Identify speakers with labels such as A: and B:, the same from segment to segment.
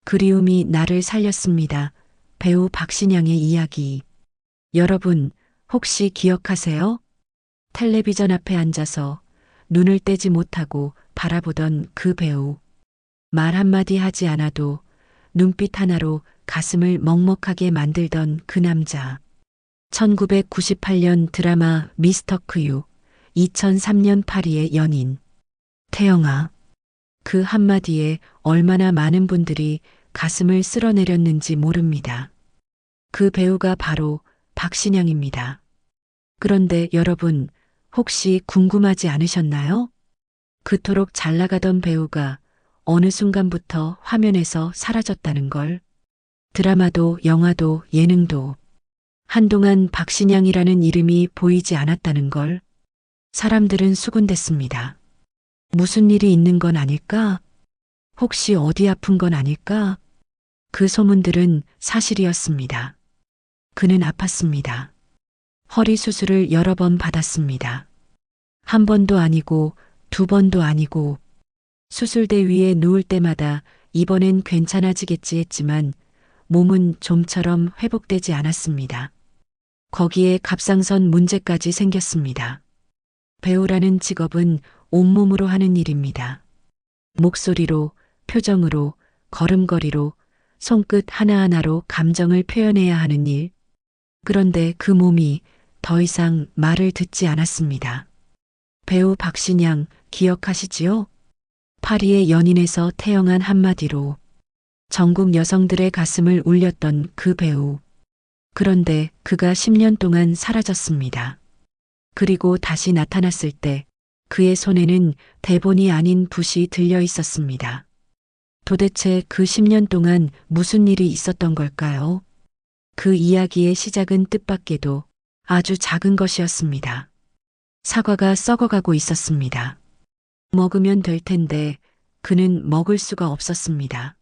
A: 그리움이 나를 살렸습니다. 배우 박신양의 이야기. 여러분, 혹시 기억하세요? 텔레비전 앞에 앉아서 눈을 떼지 못하고 바라보던 그 배우. 말 한마디 하지 않아도 눈빛 하나로 가슴을 먹먹하게 만들던 그 남자. 1998년 드라마 미스터 크유, 2003년 파리의 연인. 태영아. 그 한마디에 얼마나 많은 분들이 가슴을 쓸어내렸는지 모릅니다. 그 배우가 바로 박신양입니다. 그런데 여러분, 혹시 궁금하지 않으셨나요? 그토록 잘 나가던 배우가 어느 순간부터 화면에서 사라졌다는 걸. 드라마도 영화도 예능도 한동안 박신양이라는 이름이 보이지 않았다는 걸. 사람들은 수군댔습니다. 무슨 일이 있는 건 아닐까? 혹시 어디 아픈 건 아닐까? 그 소문들은 사실이었습니다. 그는 아팠습니다. 허리 수술을 여러 번 받았습니다. 한 번도 아니고 두 번도 아니고 수술대 위에 누울 때마다 이번엔 괜찮아지겠지 했지만 몸은 좀처럼 회복되지 않았습니다. 거기에 갑상선 문제까지 생겼습니다. 배우라는 직업은 온몸으로 하는 일입니다. 목소리로, 표정으로, 걸음걸이로, 손끝 하나하나로 감정을 표현해야 하는 일. 그런데 그 몸이 더 이상 말을 듣지 않았습니다. 배우 박신양 기억하시지요? 파리의 연인에서 태영한 한마디로 전국 여성들의 가슴을 울렸던 그 배우. 그런데 그가 10년 동안 사라졌습니다. 그리고 다시 나타났을 때 그의 손에는 대본이 아닌 붓이 들려 있었습니다. 도대체 그 10년 동안 무슨 일이 있었던 걸까요? 그 이야기의 시작은 뜻밖에도 아주 작은 것이었습니다. 사과가 썩어가고 있었습니다. 먹으면 될 텐데 그는 먹을 수가 없었습니다.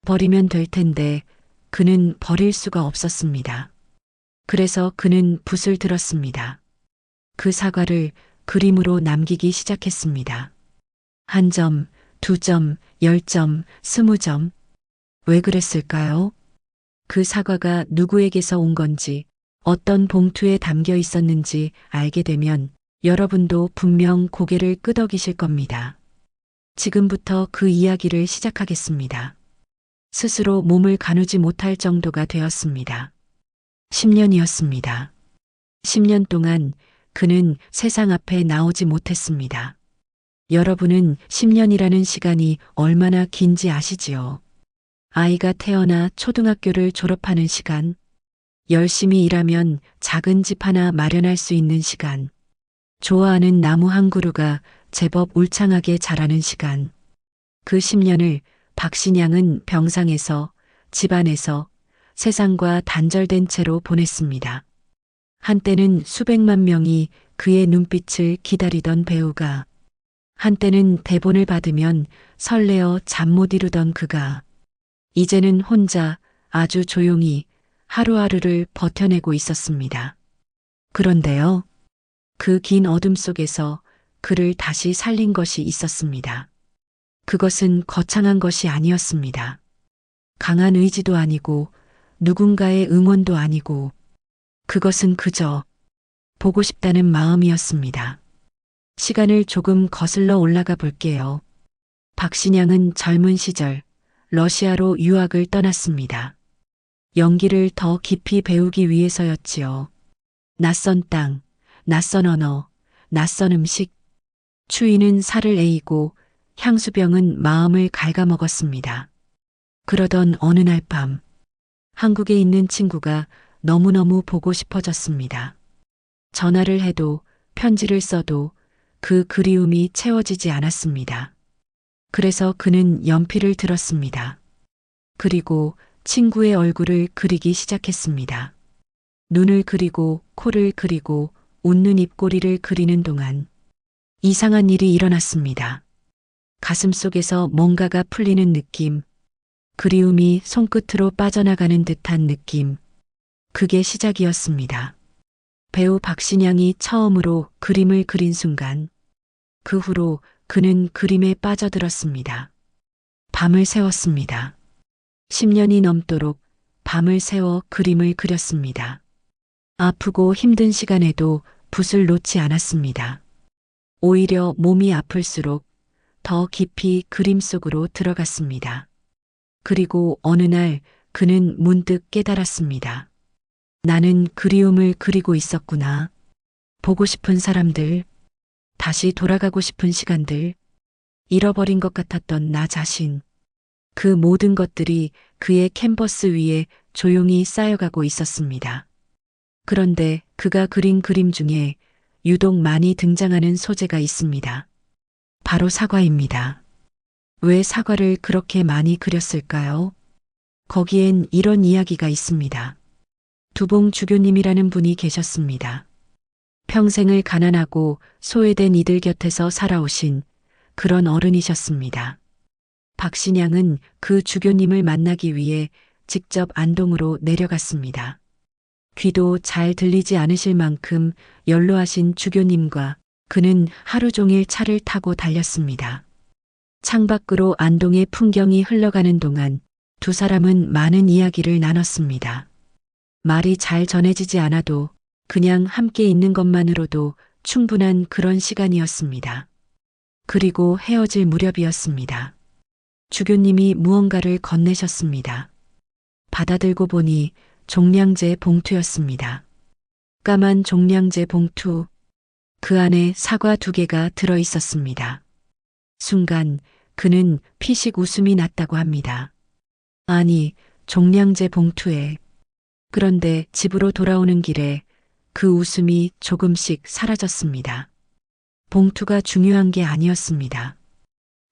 A: 버리면 될 텐데 그는 버릴 수가 없었습니다. 그래서 그는 붓을 들었습니다. 그 사과를 그림으로 남기기 시작했습니다. 1점, 2점, 10점, 20점. 왜 그랬을까요? 그 사과가 누구에게서 온 건지, 어떤 봉투에 담겨 있었는지 알게 되면 여러분도 분명 고개를 끄덕이실 겁니다. 지금부터 그 이야기를 시작하겠습니다. 스스로 몸을 가누지 못할 정도가 되었습니다. 10년이었습니다. 10년 동안 그는 세상 앞에 나오지 못했습니다. 여러분은 10년이라는 시간이 얼마나 긴지 아시지요? 아이가 태어나 초등학교를 졸업하는 시간, 열심히 일하면 작은 집 하나 마련할 수 있는 시간, 좋아하는 나무 한 그루가 제법 울창하게 자라는 시간. 그 10년을 박신양은 병상에서, 집안에서, 세상과 단절된 채로 보냈습니다. 한때는 수백만 명이 그의 눈빛을 기다리던 배우가, 한때는 대본을 받으면 설레어 잠 못 이루던 그가, 이제는 혼자 아주 조용히 하루하루를 버텨내고 있었습니다. 그런데요, 그 긴 어둠 속에서 그를 다시 살린 것이 있었습니다. 그것은 거창한 것이 아니었습니다. 강한 의지도 아니고 누군가의 응원도 아니고 그것은 그저 보고 싶다는 마음이었습니다. 시간을 조금 거슬러 올라가 볼게요. 박신양은 젊은 시절 러시아로 유학을 떠났습니다. 연기를 더 깊이 배우기 위해서였지요. 낯선 땅, 낯선 언어, 낯선 음식. 추위는 살을 에이고 향수병은 마음을 갉아먹었습니다. 그러던 어느 날 밤, 한국에 있는 친구가 너무너무 보고 싶어졌습니다. 전화를 해도 편지를 써도 그 그리움이 채워지지 않았습니다. 그래서 그는 연필을 들었습니다. 그리고 친구의 얼굴을 그리기 시작했습니다. 눈을 그리고 코를 그리고 웃는 입꼬리를 그리는 동안 이상한 일이 일어났습니다. 가슴 속에서 뭔가가 풀리는 느낌, 그리움이 손끝으로 빠져나가는 듯한 느낌. 그게 시작이었습니다. 배우 박신양이 처음으로 그림을 그린 순간, 그 후로 그는 그림에 빠져들었습니다. 밤을 새웠습니다. 10년이 넘도록 밤을 새워 그림을 그렸습니다. 아프고 힘든 시간에도 붓을 놓지 않았습니다. 오히려 몸이 아플수록 더 깊이 그림 속으로 들어갔습니다. 그리고 어느 날 그는 문득 깨달았습니다. 나는 그리움을 그리고 있었구나. 보고 싶은 사람들, 다시 돌아가고 싶은 시간들, 잃어버린 것 같았던 나 자신. 그 모든 것들이 그의 캔버스 위에 조용히 쌓여가고 있었습니다. 그런데 그가 그린 그림 중에 유독 많이 등장하는 소재가 있습니다. 바로 사과입니다. 왜 사과를 그렇게 많이 그렸을까요? 거기엔 이런 이야기가 있습니다. 두봉 주교님이라는 분이 계셨습니다. 평생을 가난하고 소외된 이들 곁에서 살아오신 그런 어른이셨습니다. 박신양은 그 주교님을 만나기 위해 직접 안동으로 내려갔습니다. 귀도 잘 들리지 않으실 만큼 연로하신 주교님과 그는 하루 종일 차를 타고 달렸습니다. 창밖으로 안동의 풍경이 흘러가는 동안 두 사람은 많은 이야기를 나눴습니다. 말이 잘 전해지지 않아도 그냥 함께 있는 것만으로도 충분한 그런 시간이었습니다. 그리고 헤어질 무렵이었습니다. 주교님이 무언가를 건네셨습니다. 받아들고 보니 종량제 봉투였습니다. 까만 종량제 봉투, 그 안에 사과 2개가 들어 있었습니다. 순간 그는 피식 웃음이 났다고 합니다. 아니, 종량제 봉투에. 그런데 집으로 돌아오는 길에 그 웃음이 조금씩 사라졌습니다. 봉투가 중요한 게 아니었습니다.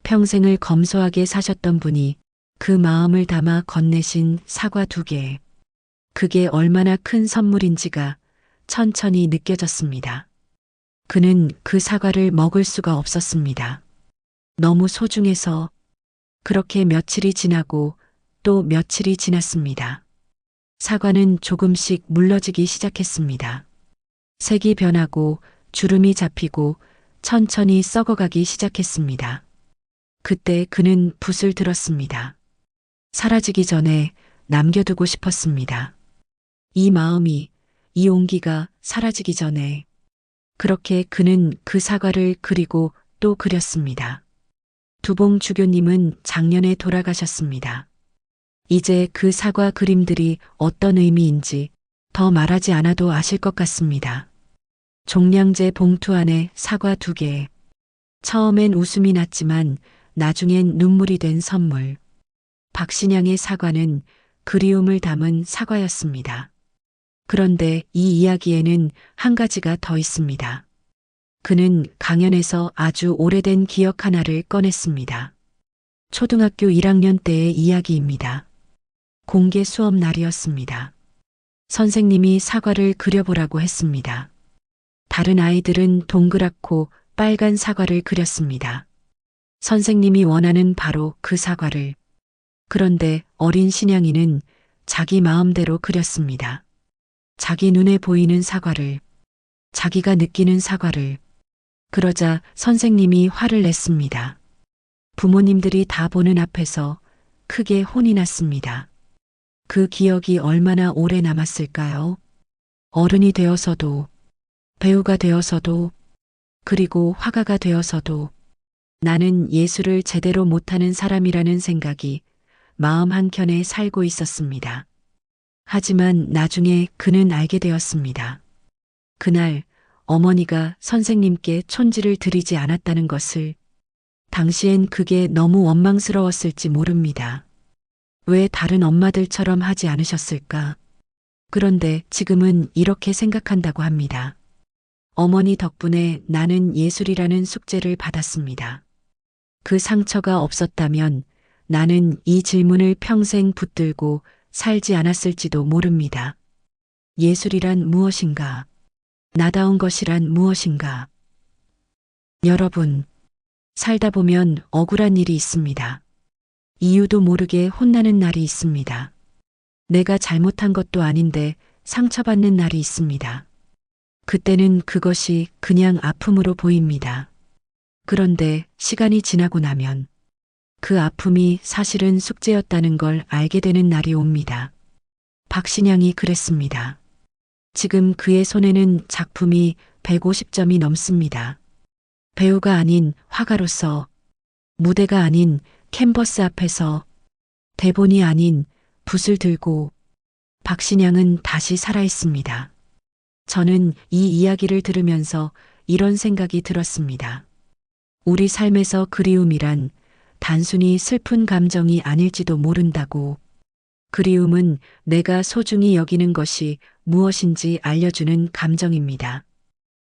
A: 평생을 검소하게 사셨던 분이 그 마음을 담아 건네신 사과 2개. 그게 얼마나 큰 선물인지가 천천히 느껴졌습니다. 그는 그 사과를 먹을 수가 없었습니다. 너무 소중해서. 그렇게 며칠이 지나고 또 며칠이 지났습니다. 사과는 조금씩 물러지기 시작했습니다. 색이 변하고 주름이 잡히고 천천히 썩어가기 시작했습니다. 그때 그는 붓을 들었습니다. 사라지기 전에 남겨두고 싶었습니다. 이 마음이, 이 온기가 사라지기 전에. 그렇게 그는 그 사과를 그리고 또 그렸습니다. 두봉 주교님은 작년에 돌아가셨습니다. 이제 그 사과 그림들이 어떤 의미인지 더 말하지 않아도 아실 것 같습니다. 종량제 봉투 안에 사과 2개. 처음엔 웃음이 났지만 나중엔 눈물이 된 선물. 박신양의 사과는 그리움을 담은 사과였습니다. 그런데 이 이야기에는 한 가지가 더 있습니다. 그는 강연에서 아주 오래된 기억 하나를 꺼냈습니다. 초등학교 1학년 때의 이야기입니다. 공개 수업 날이었습니다. 선생님이 사과를 그려보라고 했습니다. 다른 아이들은 동그랗고 빨간 사과를 그렸습니다. 선생님이 원하는 바로 그 사과를. 그런데 어린 신양이는 자기 마음대로 그렸습니다. 자기 눈에 보이는 사과를, 자기가 느끼는 사과를. 그러자 선생님이 화를 냈습니다. 부모님들이 다 보는 앞에서 크게 혼이 났습니다. 그 기억이 얼마나 오래 남았을까요? 어른이 되어서도, 배우가 되어서도, 그리고 화가가 되어서도 나는 예술을 제대로 못하는 사람이라는 생각이 마음 한켠에 살고 있었습니다. 하지만 나중에 그는 알게 되었습니다. 그날 어머니가 선생님께 촌지를 드리지 않았다는 것을. 당시엔 그게 너무 원망스러웠을지 모릅니다. 왜 다른 엄마들처럼 하지 않으셨을까? 그런데 지금은 이렇게 생각한다고 합니다. 어머니 덕분에 나는 예술이라는 숙제를 받았습니다. 그 상처가 없었다면 나는 이 질문을 평생 붙들고 살지 않았을지도 모릅니다. 예술이란 무엇인가? 나다운 것이란 무엇인가? 여러분, 살다 보면 억울한 일이 있습니다. 이유도 모르게 혼나는 날이 있습니다. 내가 잘못한 것도 아닌데 상처받는 날이 있습니다. 그때는 그것이 그냥 아픔으로 보입니다. 그런데 시간이 지나고 나면 그 아픔이 사실은 숙제였다는 걸 알게 되는 날이 옵니다. 박신양이 그랬습니다. 지금 그의 손에는 작품이 150점이 넘습니다. 배우가 아닌 화가로서, 무대가 아닌 캔버스 앞에서, 대본이 아닌 붓을 들고 박신양은 다시 살아있습니다. 저는 이 이야기를 들으면서 이런 생각이 들었습니다. 우리 삶에서 그리움이란 단순히 슬픈 감정이 아닐지도 모른다고. 그리움은 내가 소중히 여기는 것이 무엇인지 알려주는 감정입니다.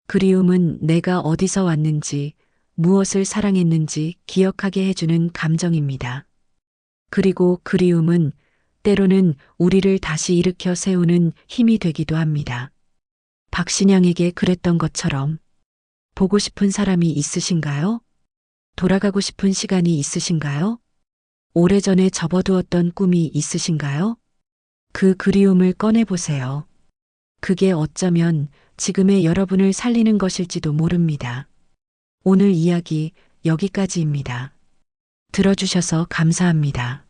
A: 그리움은 내가 어디서 왔는지, 무엇을 사랑했는지 기억하게 해주는 감정입니다. 그리고 그리움은 때로는 우리를 다시 일으켜 세우는 힘이 되기도 합니다. 박신양에게 그랬던 것처럼 보고 싶은 사람이 있으신가요? 돌아가고 싶은 시간이 있으신가요? 오래전에 접어두었던 꿈이 있으신가요? 그 그리움을 꺼내보세요. 그게 어쩌면 지금의 여러분을 살리는 것일지도 모릅니다. 오늘 이야기 여기까지입니다. 들어주셔서 감사합니다.